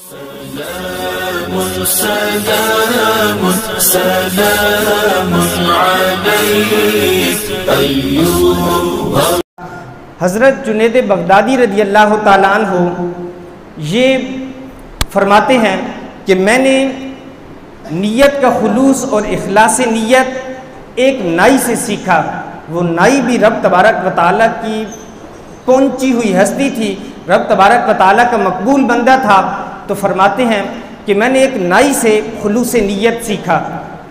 हज़रत जुनैद बगदादी रज़ी अल्लाह ताला अन्हु ये फरमाते हैं कि मैंने नीयत का खुलूस और इखलास नीयत एक नाई से सीखा। वो नाई भी रब तबारक व तआला की पहुंची हुई हस्ती थी, रब तबारक व तआला का मकबूल बंदा था। तो फरमाते हैं कि मैंने एक नाई से खुलूस नीयत सीखा।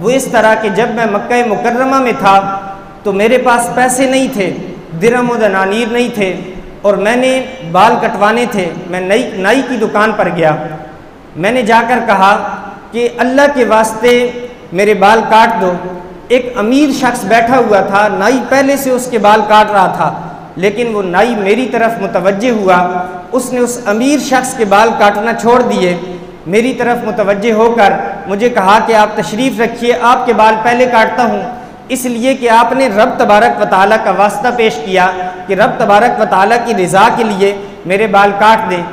वो इस तरह कि जब मैं मक्का मुकर्रमा में था तो मेरे पास पैसे नहीं थे, दिरहम व दनानीर नहीं थे और मैंने बाल कटवाने थे। मैं नाई की दुकान पर गया। मैंने जाकर कहा कि अल्लाह के वास्ते मेरे बाल काट दो। एक अमीर शख्स बैठा हुआ था, नाई पहले से उसके बाल काट रहा था, लेकिन वो नाई मेरी तरफ मुतवज्जे हुआ। उसने उस अमीर शख्स के बाल काटना छोड़ दिए, मेरी तरफ मुतवज्जे होकर मुझे कहा कि आप तशरीफ़ रखिए, आपके बाल पहले काटता हूँ। इसलिए कि आपने रब तबारक व तआला का वास्ता पेश किया कि रब तबारक व तआला की रज़ा के लिए मेरे बाल काट दें।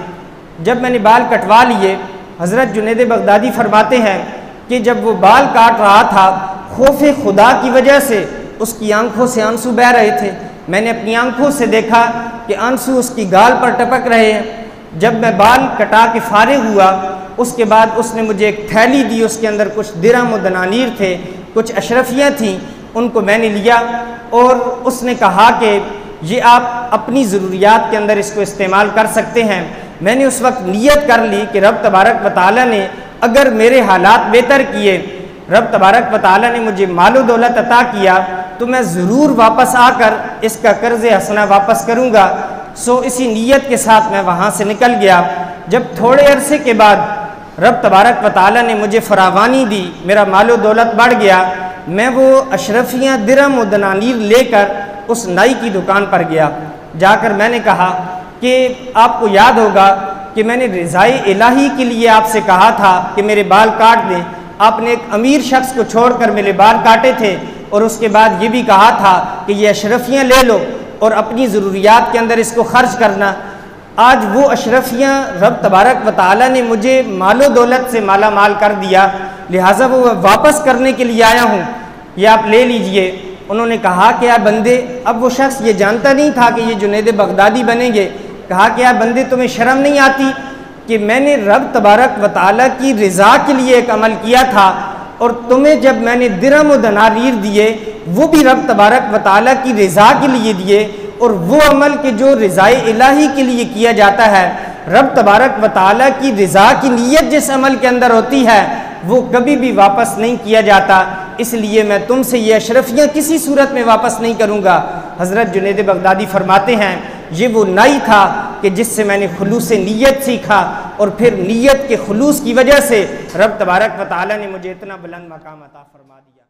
जब मैंने बाल कटवा लिए, हज़रत जुनैद बगदादी फरमाते हैं कि जब वो बाल काट रहा था, खौफ खुदा की वजह से उसकी आंखों से आंसू बह रहे थे। मैंने अपनी आंखों से देखा कि आंसू उसकी गाल पर टपक रहे हैं। जब मैं बाल कटा के फारिग हुआ, उसके बाद उसने मुझे एक थैली दी, उसके अंदर कुछ दिरहम व दनानीर थे, कुछ अशरफियाँ थीं, उनको मैंने लिया और उसने कहा कि ये आप अपनी ज़रूरियात के अंदर इसको इस्तेमाल कर सकते हैं। मैंने उस वक्त नीयत कर ली कि रब तबारक व तआला ने अगर मेरे हालात बेहतर किए, रब तबारक व तआला ने मुझे मालो दौलत अता किया, तो मैं ज़रूर वापस आकर इसका कर्ज़ हसना वापस करूँगा। सो इसी नीयत के साथ मैं वहाँ से निकल गया। जब थोड़े अरसे के बाद रब तबारक व तआला ने मुझे फरावानी दी, मेरा मालो दौलत बढ़ गया, मैं वो अशरफियाँ दिरहम व दनानीर लेकर उस नाई की दुकान पर गया। जाकर मैंने कहा कि आपको याद होगा कि मैंने रज़ाए इलाही के लिए आपसे कहा था कि मेरे बाल काट दें। आपने एक अमीर शख्स को छोड़कर मेरे बाल काटे थे और उसके बाद ये भी कहा था कि ये अशरफियाँ ले लो और अपनी ज़रूरियात के अंदर इसको खर्च करना। आज वो अशरफियाँ रब तबारक व तआला ने मुझे मालो दौलत से माला माल कर दिया, लिहाजा वो वापस करने के लिए आया हूँ, ये आप ले लीजिए। उन्होंने कहा कि यार बंदे, अब वो शख्स ये जानता नहीं था कि ये जुनैद बगदादी बनेंगे। कहा कि यार बंदे, तुम्हें शर्म नहीं आती कि मैंने रब तबारक व तआला की रज़ा के लिए एक अमल किया था और तुम्हें जब मैंने दिरहम व दनानीर दिए, वो भी रब तबारक व तआला की रज़ा के लिए दिए। और वो अमल के जो रज़ाए इलाही के लिए किया जाता है, रब तबारक व तआला की रज़ा की नीयत जिस अमल के अंदर होती है, वो कभी भी वापस नहीं किया जाता। इसलिए मैं तुमसे ये अशरफियाँ किसी सूरत में वापस नहीं करूँगा। हज़रत जुनैद बगदादी फरमाते हैं ये वो नाई था कि जिससे मैंने खुलूस नीयत सीखा और फिर नीयत के खुलूस की वजह से रब तबारक व तआला ने मुझे इतना बुलंद मकाम अता फरमा दिया।